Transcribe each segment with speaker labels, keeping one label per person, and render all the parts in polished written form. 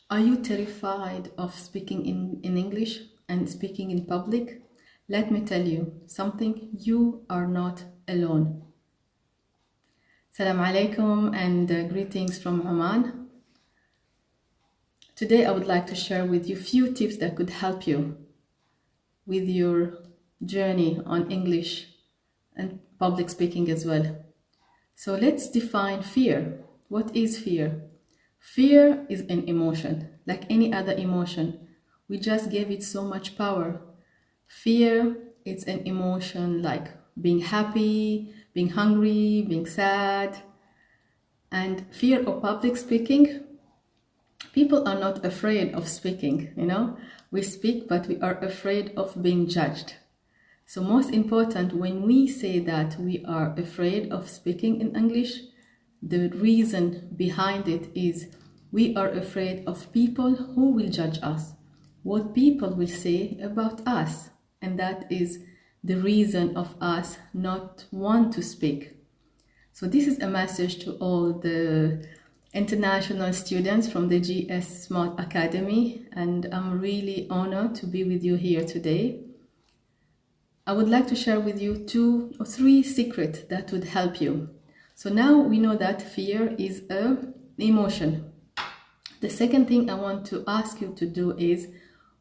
Speaker 1: Are you terrified of speaking in English and speaking in public? Let me tell you something, you are not alone. Salam alaikum and greetings from Oman. Today I would like to share with you few tips that could help you with your journey on English and public speaking as well. So let's define fear. What is fear? Fear is an emotion, like any other emotion. We just gave it so much power. Fear, it's an emotion like being happy, being hungry, being sad. And fear of public speaking, people are not afraid of speaking, We speak, but we are afraid of being judged. So most important, when we say that we are afraid of speaking in English, the reason behind it is we are afraid of people who will judge us, what people will say about us. And that is the reason of us not want to speak. So this is a message to all the international students from the GS Smart Academy, and I'm really honored to be with you here today. I would like to share with you 2 or 3 secrets that would help you. So now we know that fear is an emotion. The second thing I want to ask you to do is,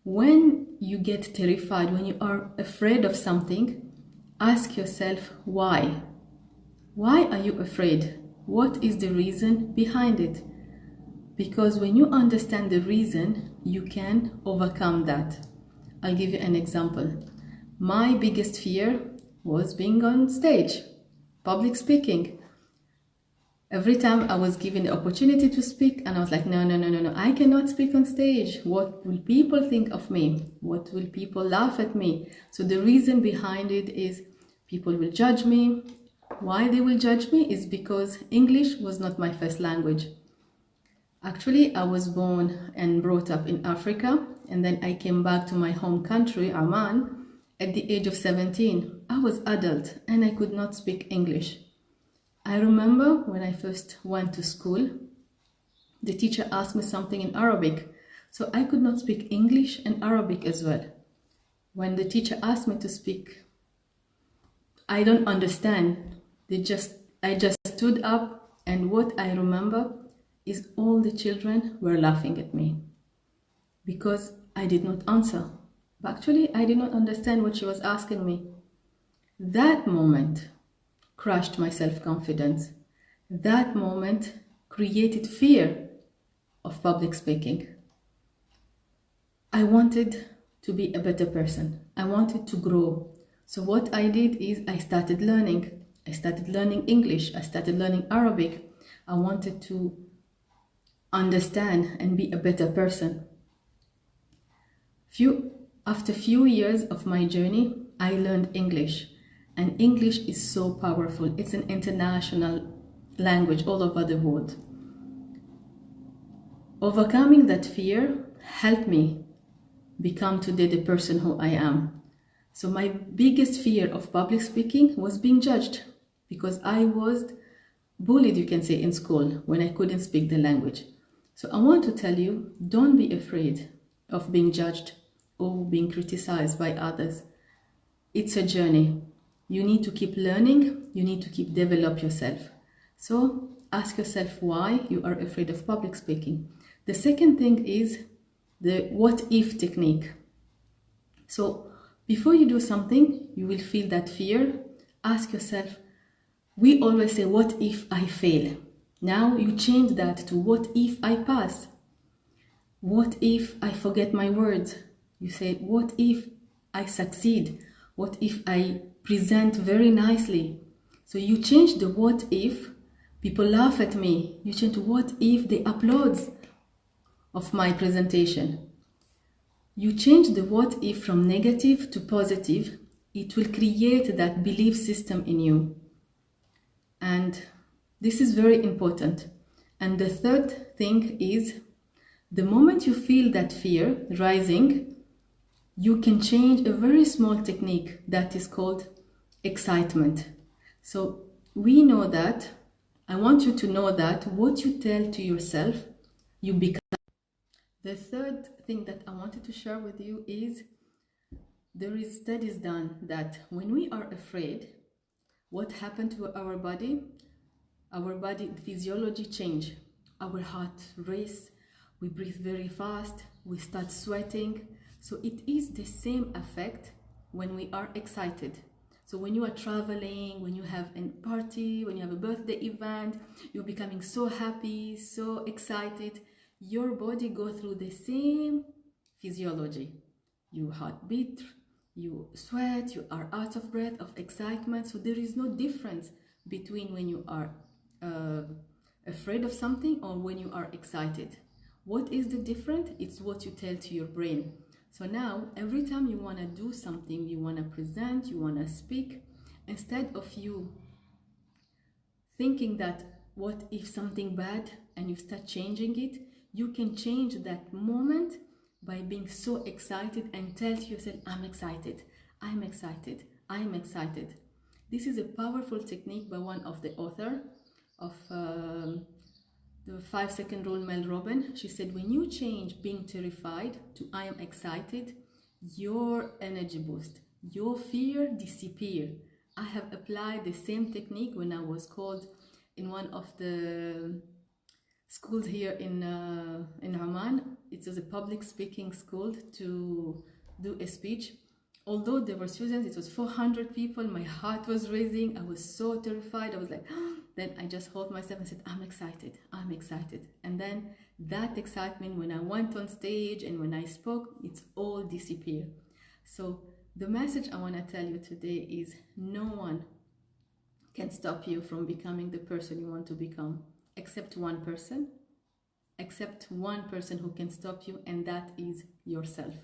Speaker 1: when you get terrified, when you are afraid of something, ask yourself why. Why are you afraid? What is the reason behind it? Because when you understand the reason, you can overcome that. I'll give you an example. My biggest fear was being on stage, public speaking. Every time I was given the opportunity to speak, and I was like, no, I cannot speak on stage. What will people think of me? What will people laugh at me? So the reason behind it is people will judge me. Why they will judge me is because English was not my first language. Actually, I was born and brought up in Africa, and then I came back to my home country, Oman, at the age of 17. I was adult and I could not speak English. I remember when I first went to school, the teacher asked me something in Arabic. So I could not speak English and Arabic as well. When the teacher asked me to speak, I don't understand. I just stood up, and what I remember is all the children were laughing at me because I did not answer. But actually, I did not understand what she was asking me. That moment crushed my self-confidence. That moment created fear of public speaking. I wanted to be a better person. I wanted to grow. So what I did is I started learning. I started learning English. I started learning Arabic. I wanted to understand and be a better person. After few years of my journey, I learned English. And English is so powerful. It's an international language all over the world. Overcoming that fear helped me become today the person who I am. So my biggest fear of public speaking was being judged, because I was bullied, you can say, in school when I couldn't speak the language. So I want to tell you, don't be afraid of being judged or being criticized by others. It's a journey. You need to keep learning. You need to keep develop yourself. So ask yourself why you are afraid of public speaking. The second thing is the what if technique. So before you do something, you will feel that fear. Ask yourself, we always say, what if I fail? Now you change that to what if I pass? What if I forget my words? You say, what if I succeed? What if I present very nicely? So you change the what if, people laugh at me. You change to what if they applaud of my presentation. You change the what if from negative to positive. It will create that belief system in you. And this is very important. And the third thing is, the moment you feel that fear rising, you can change a very small technique that is called excitement. So we know that, I want you to know that what you tell to yourself, you become. The third thing that I wanted to share with you is there is studies done that when we are afraid, what happened to our body? Our body physiology change. Our heart race, we breathe very fast, we start sweating. So it is the same effect when we are excited. So when you are traveling, when you have a party, when you have a birthday event, you're becoming so happy, so excited, your body goes through the same physiology. Your heart beat, you sweat, you are out of breath, of excitement. So there is no difference between when you are afraid of something or when you are excited. What is the difference? It's what you tell to your brain. So now, every time you want to do something, you want to present, you want to speak, instead of you thinking that what if something bad and you start changing it, you can change that moment by being so excited and tell to yourself, I'm excited, I'm excited, I'm excited. This is a powerful technique by one of the author of the 5-second rule, Mel Robbins. She said, when you change being terrified to I am excited, your energy boost, your fear disappear. I have applied the same technique when I was called in one of the schools here in Oman. It was a public speaking school to do a speech. Although there were students, it was 400 people, my heart was racing, I was so terrified, I was like, then I just hold myself and said, I'm excited, I'm excited. And then that excitement, when I went on stage and when I spoke, it's all disappeared. So the message I want to tell you today is no one can stop you from becoming the person you want to become, except one person who can stop you, and that is yourself.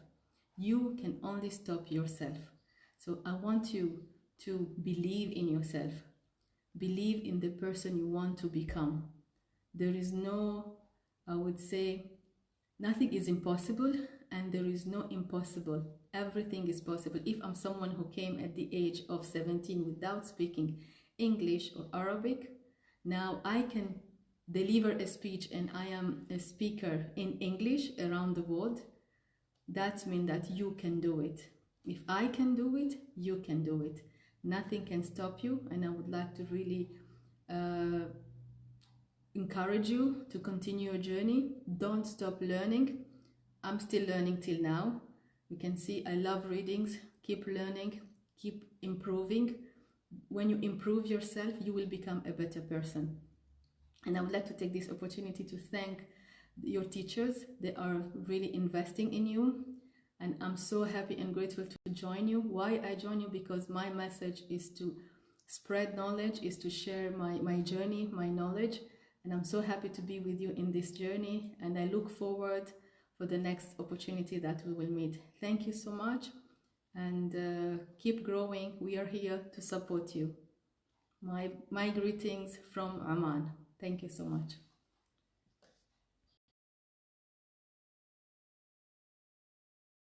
Speaker 1: You can only stop yourself. So I want you to believe in yourself. Believe in the person you want to become. There is no, I would say, nothing is impossible and there is no impossible. Everything is possible. If I'm someone who came at the age of 17 without speaking English or Arabic, now I can deliver a speech and I am a speaker in English around the world. That means that you can do it. If I can do it, you can do it. Nothing can stop you, and I would like to really encourage you to continue your journey. Don't stop learning. I'm still learning till now. You can see I love readings. Keep learning, keep improving. When you improve yourself, you will become a better person. And I would like to take this opportunity to thank your teachers. They are really investing in you. And I'm so happy and grateful to join you. Why I join you? Because my message is to spread knowledge, is to share my journey, my knowledge. And I'm so happy to be with you in this journey. And I look forward for the next opportunity that we will meet. Thank you so much. And keep growing. We are here to support you. My greetings from Oman. Thank you so much.